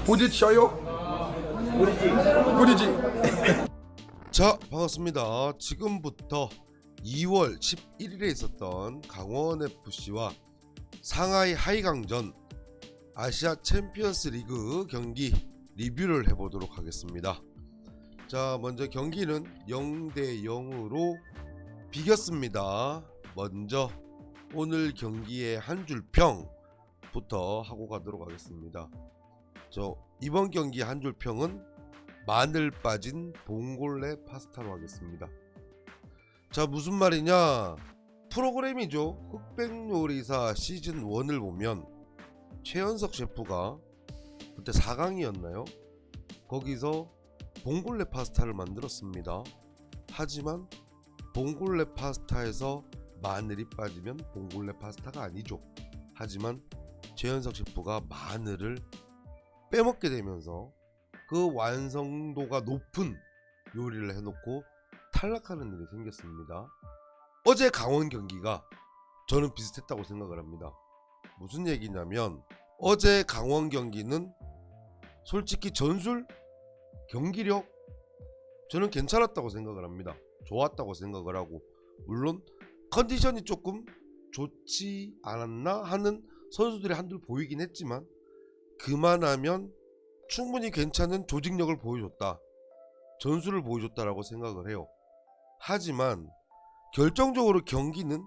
부딪혀요? 부딪히. 자, 반갑습니다. 지금부터 2월 11일에 있었던 강원FC와 상하이 하이강전 아시아 챔피언스 리그 경기 리뷰를 해보도록 하겠습니다. 자, 먼저 경기는 0대0으로 비겼습니다. 먼저 오늘 경기의 한 줄 평부터 하고 가도록 하겠습니다. 이번 경기 한 줄 평은 마늘 빠진 봉골레 파스타로 하겠습니다. 자, 무슨 말이냐, 프로그램이죠. 흑백요리사 시즌 1을 보면 최연석 셰프가 그때 4강이었나요? 거기서 봉골레 파스타를 만들었습니다. 하지만 봉골레 파스타에서 마늘이 빠지면 봉골레 파스타가 아니죠. 하지만 최연석 셰프가 마늘을 빼먹게 되면서 그 완성도가 높은 요리를 해놓고 탈락하는 일이 생겼습니다. 어제 강원 경기가 저는 비슷했다고 생각을 합니다. 무슨 얘기냐면, 어제 강원 경기는 솔직히 전술 경기력 저는 괜찮았다고 생각을 합니다. 좋았다고 생각을 하고, 물론 컨디션이 조금 좋지 않았나 하는 선수들이 한둘 보이긴 했지만, 그만하면 충분히 괜찮은 조직력을 보여줬다, 전술을 보여줬다라고 생각을 해요. 하지만 결정적으로 경기는,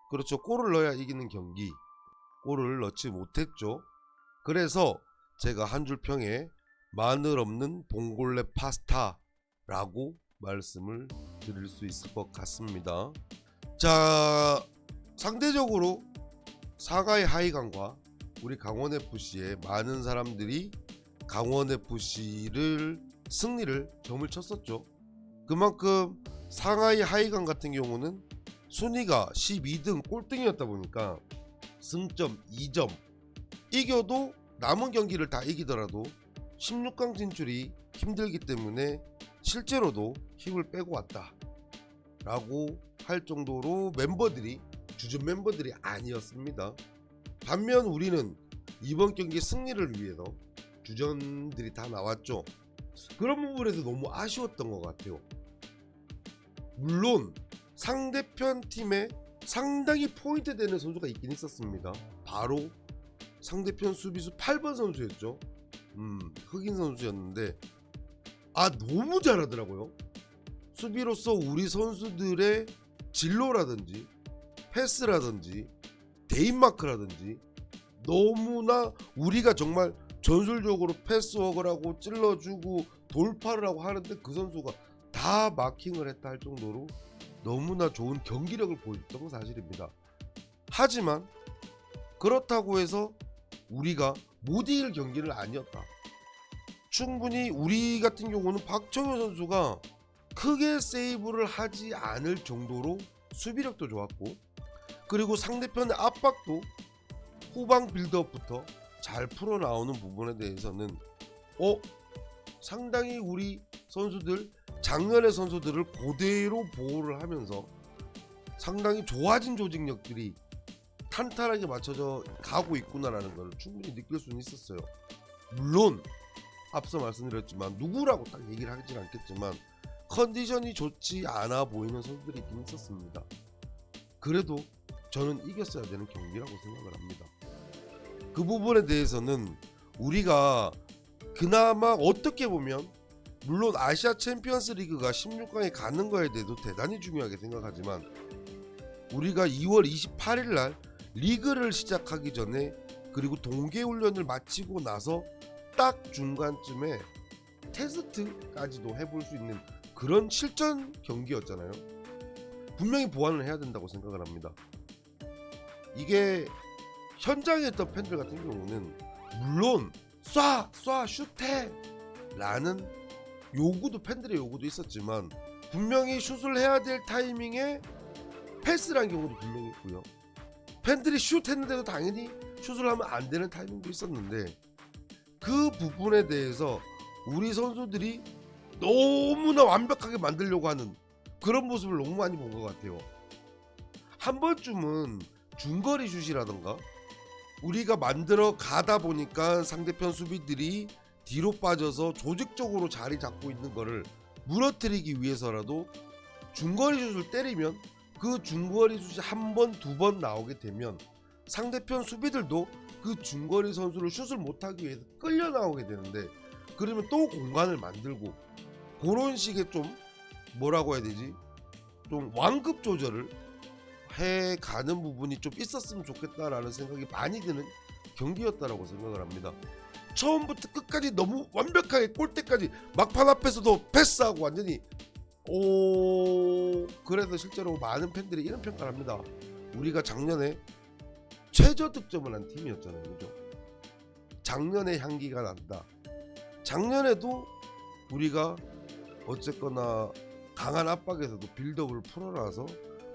그렇죠, 골을 넣어야 이기는 경기, 골을 넣지 못했죠. 그래서 제가 한 줄 평에 마늘 없는 봉골레 파스타라고 말씀을 드릴 수 있을 것 같습니다. 자, 상대적으로 상하이 하이강과 우리 강원FC의 많은 사람들이 강원FC를 승리를 점을 쳤었죠. 그만큼 상하이 하이강 같은 경우는 순위가 12등 꼴등이었다 보니까 승점 2점, 이겨도 남은 경기를 다 이기더라도 16강 진출이 힘들기 때문에 실제로도 힘을 빼고 왔다 라고 할 정도로 멤버들이 주전 멤버들이 아니었습니다. 반면 우리는 이번 경기 승리를 위해서 주전들이 다 나왔죠. 그런 부분에서 너무 아쉬웠던 것 같아요. 물론 상대편 팀에 상당히 포인트 되는 선수가 있긴 있었습니다. 바로 상대편 수비수 8번 선수였죠. 흑인 선수였는데 너무 잘하더라고요. 수비로서 우리 선수들의 진로라든지 패스라든지 데인마크라든지 너무나 우리가 정말 전술적으로 패스워크를 하고 찔러주고 돌파를 하고 하는데 그 선수가 다 마킹을 했다 할 정도로 너무나 좋은 경기력을 보여줬던 건 사실입니다. 하지만 그렇다고 해서 우리가 못 이길 경기는 아니었다. 충분히 우리 같은 경우는 박정효 선수가 크게 세이브를 하지 않을 정도로 수비력도 좋았고, 그리고 상대편의 압박도 후방 빌드업부터 잘 풀어나오는 부분에 대해서는 상당히 우리 선수들, 작년의 선수들을 그대로 보호를 하면서 상당히 좋아진 조직력들이 탄탄하게 맞춰져 가고 있구나라는 걸 충분히 느낄 수는 있었어요. 물론 앞서 말씀드렸지만 누구라고 딱 얘기를 하진 않겠지만 컨디션이 좋지 않아 보이는 선수들이 있긴 있었습니다. 그래도 저는 이겼어야 되는 경기라고 생각을 합니다. 그 부분에 대해서는 우리가 그나마 어떻게 보면, 물론 아시아 챔피언스 리그가 16강에 가는 거에 대해서 대단히 중요하게 생각하지만, 우리가 2월 28일 날 리그를 시작하기 전에, 그리고 동계훈련을 마치고 나서 딱 중간쯤에 테스트까지도 해볼 수 있는 그런 실전 경기였잖아요. 분명히 보완을 해야 된다고 생각을 합니다. 이게 현장에 있던 팬들 같은 경우는 물론 쏴 슛해 라는 요구도, 팬들의 요구도 있었지만, 분명히 슛을 해야 될 타이밍에 패스라는 경우도 분명히 있고요. 팬들이 슛했는데도 당연히 슛을 하면 안 되는 타이밍도 있었는데, 그 부분에 대해서 우리 선수들이 너무나 완벽하게 만들려고 하는 그런 모습을 너무 많이 본 것 같아요. 한 번쯤은 중거리 슛이라던가 우리가 만들어 가다 보니까 상대편 수비들이 뒤로 빠져서 조직적으로 자리 잡고 있는 거를 무너뜨리기 위해서라도 중거리 슛을 때리면 그 중거리 슛이 한 번, 두 번 나오게 되면 상대편 수비들도 그 중거리 선수를 슛을 못하기 위해서 끌려 나오게 되는데, 그러면 또 공간을 만들고, 그런 식의 좀 뭐라고 해야 되지, 좀 완급 조절을 해가는 부분이 좀 있었으면 좋겠다라는 생각이 많이 드는 경기였다라고 생각을 합니다. 처음부터 끝까지 너무 완벽하게 골대까지 막판 앞에서도 패스하고 완전히 그래서 실제로 많은 팬들이 이런 평가를 합니다. 우리가 작년에 최저 득점을 한 팀이었잖아요, 그죠? 작년에 향기가 난다. 작년에도 우리가 어쨌거나 강한 압박에서도 빌드업을 풀어놔서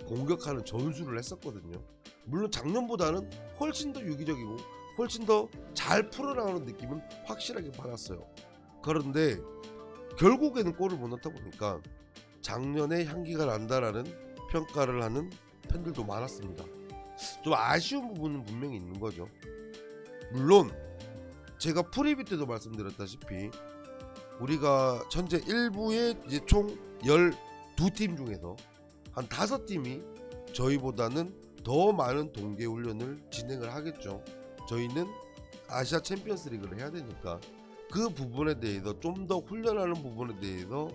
공격하는 전술을 했었거든요. 물론 작년보다는 훨씬 더 유기적이고 훨씬 더 잘 풀어나가는 느낌은 확실하게 받았어요. 그런데 결국에는 골을 못 넣다 보니까 작년에 향기가 난다라는 평가를 하는 팬들도 많았습니다. 좀 아쉬운 부분은 분명히 있는 거죠. 물론 제가 프리뷰 때도 말씀드렸다시피 우리가 현재 1부에 이제 총 12팀 중에서 한 5팀이 저희보다는 더 많은 동계 훈련을 진행을 하겠죠. 저희는 아시아 챔피언스 리그를 해야 되니까 그 부분에 대해서 좀 더 훈련하는 부분에 대해서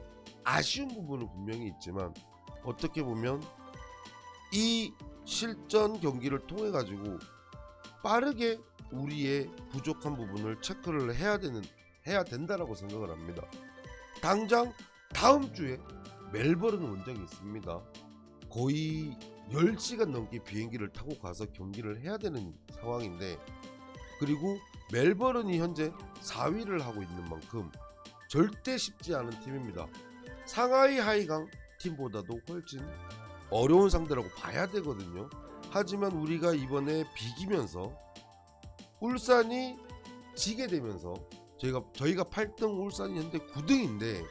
아쉬운 부분은 분명히 있지만, 어떻게 보면 이 실전 경기를 통해 가지고 빠르게 우리의 부족한 부분을 체크를 해야 된다라고 생각을 합니다. 당장 다음 주에 멜버른 원정이 있습니다. 거의 10시간 넘게 비행기를 타고 가서 경기를 해야 되는 상황인데, 그리고 멜버른이 현재 4위를 하고 있는 만큼 절대 쉽지 않은 팀입니다. 상하이 하이강 팀보다도 훨씬 어려운 상대라고 봐야 되거든요. 하지만 우리가 이번에 비기면서 울산이 지게 되면서 저희가 8등, 울산이 현재 9등인데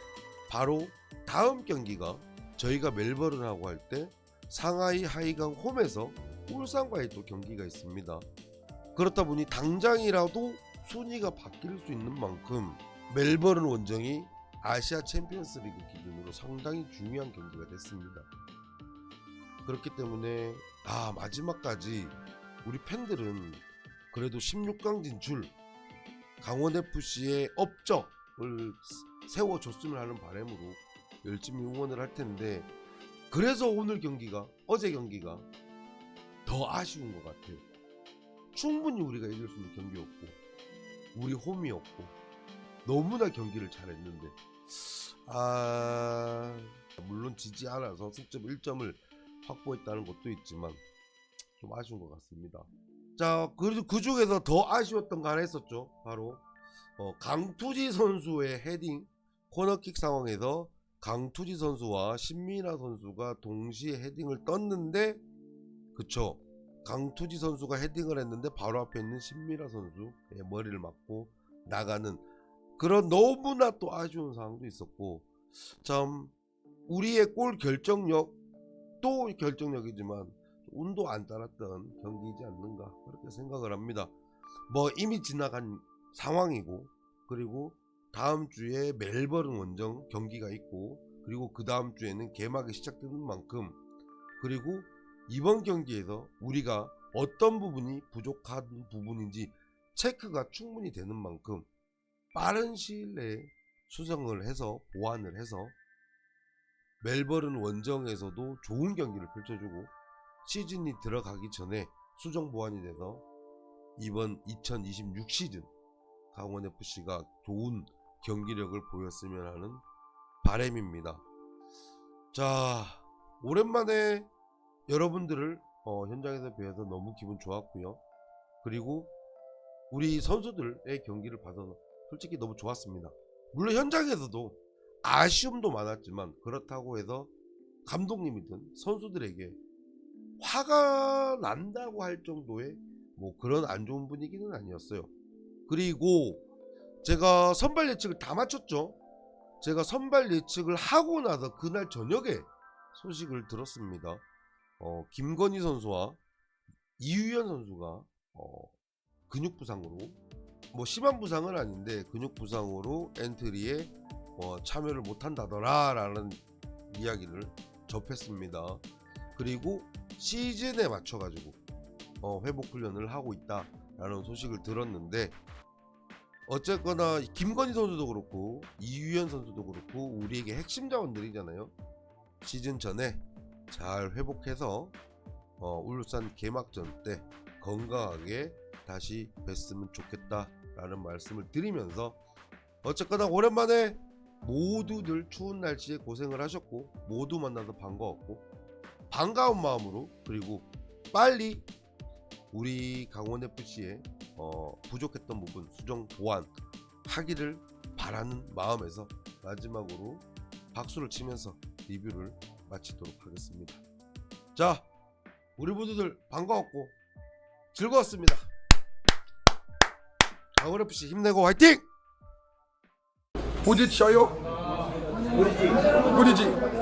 바로 다음 경기가 저희가 멜버른하고 할 때 상하이 하이강 홈에서 울산과의 또 경기가 있습니다. 그렇다 보니 당장이라도 순위가 바뀔 수 있는 만큼 멜버른 원정이 아시아 챔피언스 리그 기준으로 상당히 중요한 경기가 됐습니다. 그렇기 때문에 마지막까지 우리 팬들은 그래도 16강 진출, 강원FC의 업적을 세워줬으면 하는 바람으로 열심히 응원을 할 텐데, 그래서 어제 경기가 더 아쉬운 것 같아요. 충분히 우리가 이길 수 있는 경기였고 우리 홈이었고 너무나 경기를 잘했는데 물론 지지 않아서 승점 1점을 확보했다는 것도 있지만 좀 아쉬운 것 같습니다. 자, 그래도 그 중에서 더 아쉬웠던 거 하나 했었죠. 바로 강투지 선수의 헤딩 코너킥 상황에서 강투지 선수와 신민아 선수가 동시에 헤딩을 떴는데, 그쵸, 강투지 선수가 헤딩을 했는데 바로 앞에 있는 신민아 선수의 머리를 맞고 나가는 그런 너무나 또 아쉬운 상황도 있었고, 참 우리의 골 결정력도 결정력이지만 운도 안 따랐던 경기이지 않는가 그렇게 생각을 합니다. 이미 지나간 상황이고, 그리고 다음 주에 멜버른 원정 경기가 있고, 그리고 그 다음 주에는 개막이 시작되는 만큼, 그리고 이번 경기에서 우리가 어떤 부분이 부족한 부분인지 체크가 충분히 되는 만큼 빠른 시일 내에 수정을 해서 보완을 해서 멜버른 원정에서도 좋은 경기를 펼쳐주고 시즌이 들어가기 전에 수정 보완이 돼서 이번 2026 시즌 강원FC가 좋은 경기력을 보였으면 하는 바람입니다. 자, 오랜만에 여러분들을 현장에서 뵈어서 너무 기분 좋았고요. 그리고 우리 선수들의 경기를 봐서 솔직히 너무 좋았습니다. 물론 현장에서도 아쉬움도 많았지만 그렇다고 해서 감독님이든 선수들에게 화가 난다고 할 정도의 그런 안 좋은 분위기는 아니었어요. 그리고 제가 선발 예측을 다 맞췄죠. 제가 선발 예측을 하고 나서 그날 저녁에 소식을 들었습니다. 김건희 선수와 이유연 선수가 근육 부상으로 뭐 심한 부상은 아닌데 근육 부상으로 엔트리에 참여를 못한다더라라는 이야기를 접했습니다. 그리고 시즌에 맞춰가지고 회복 훈련을 하고 있다라는 소식을 들었는데, 어쨌거나 김건희 선수도 그렇고 이유현 선수도 그렇고 우리에게 핵심 자원들이잖아요. 시즌 전에 잘 회복해서 울산 개막전 때 건강하게 다시 뵀으면 좋겠다라는 말씀을 드리면서, 어쨌거나 오랜만에 모두들 추운 날씨에 고생을 하셨고 모두 만나서 반가웠고, 반가운 마음으로 그리고 빨리 우리 강원FC의 부족했던 부분 수정 보완하기를 바라는 마음에서 마지막으로 박수를 치면서 리뷰를 마치도록 하겠습니다. 자, 우리 모두들 반가웠고 즐거웠습니다. 강원FC 힘내고 화이팅! 부딪혀요. 부딪히.